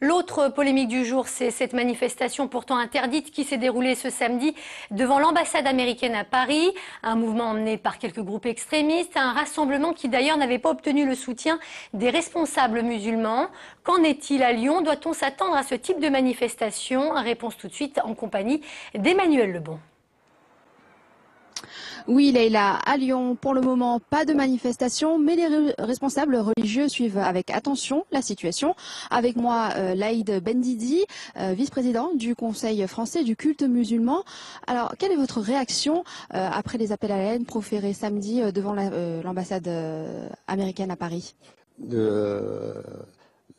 L'autre polémique du jour, c'est cette manifestation pourtant interdite qui s'est déroulée ce samedi devant l'ambassade américaine à Paris. Un mouvement emmené par quelques groupes extrémistes, un rassemblement qui d'ailleurs n'avait pas obtenu le soutien des responsables musulmans. Qu'en est-il à Lyon? Doit-on s'attendre à ce type de manifestation? Réponse tout de suite en compagnie d'Emmanuel Lebon. Oui, Leïla, à Lyon, pour le moment, pas de manifestation, mais les responsables religieux suivent avec attention la situation. Avec moi, Laïd Bendidi, vice-président du Conseil français du culte musulman. Alors, quelle est votre réaction après les appels à la haine proférés samedi devant l'ambassade américaine à Paris? Les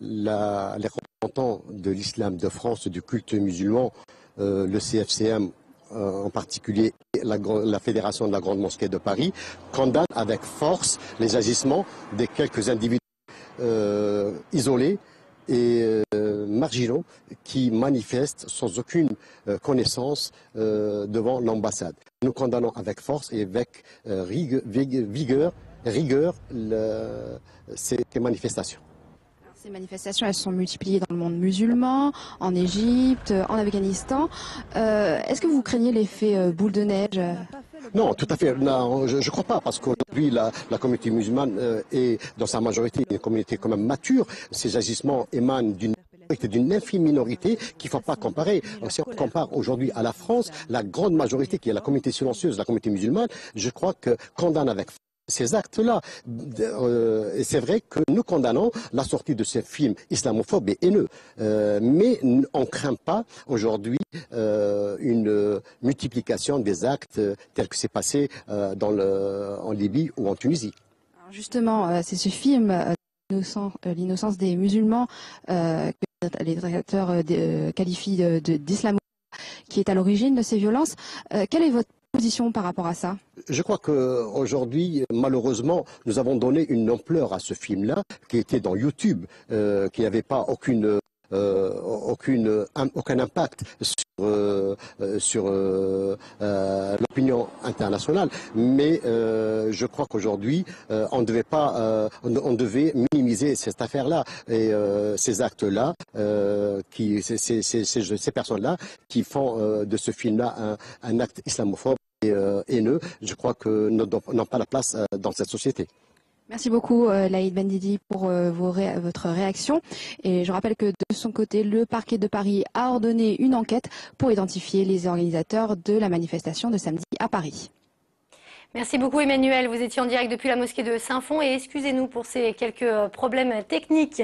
représentants de l'islam de France, du culte musulman, le CFCM en particulier la Fédération de la Grande Mosquée de Paris, condamne avec force les agissements des quelques individus isolés et marginaux qui manifestent sans aucune connaissance devant l'ambassade. Nous condamnons avec force et avec rigueur ces manifestations. Ces manifestations, elles sont multipliées dans le monde musulman, en Égypte, en Afghanistan. Est-ce que vous craignez l'effet boule de neige? Non, tout à fait. Non, je ne crois pas, parce qu'aujourd'hui, la communauté musulmane est, dans sa majorité, une communauté quand même mature. Ces agissements émanent d'une infime minorité qu'il ne faut pas comparer. Si on compare aujourd'hui à la France, la grande majorité, qui est la communauté silencieuse, la communauté musulmane, je crois que condamne avec ces actes-là. Et c'est vrai que nous condamnons la sortie de ces films islamophobes et haineux. Mais on ne craint pas aujourd'hui une multiplication des actes tels que c'est passé en Libye ou en Tunisie. Alors justement, c'est ce film, l'innocence des musulmans, que les détracteurs qualifient d'islamophobie, qui est à l'origine de ces violences. Quelle est votre position par rapport à ça? Je crois qu'aujourd'hui, malheureusement, nous avons donné une ampleur à ce film-là, qui était dans YouTube, qui n'avait pas aucun impact sur l'opinion internationale. Mais je crois qu'aujourd'hui, on devait minimiser cette affaire-là et ces actes-là, ces personnes-là qui font de ce film-là un acte islamophobe et haineux, je crois que n'ont pas la place dans cette société. Merci beaucoup Laïd Bendidi pour votre réaction. Et je rappelle que de son côté, le parquet de Paris a ordonné une enquête pour identifier les organisateurs de la manifestation de samedi à Paris. Merci beaucoup Emmanuel, vous étiez en direct depuis la mosquée de Saint-Fond et excusez-nous pour ces quelques problèmes techniques.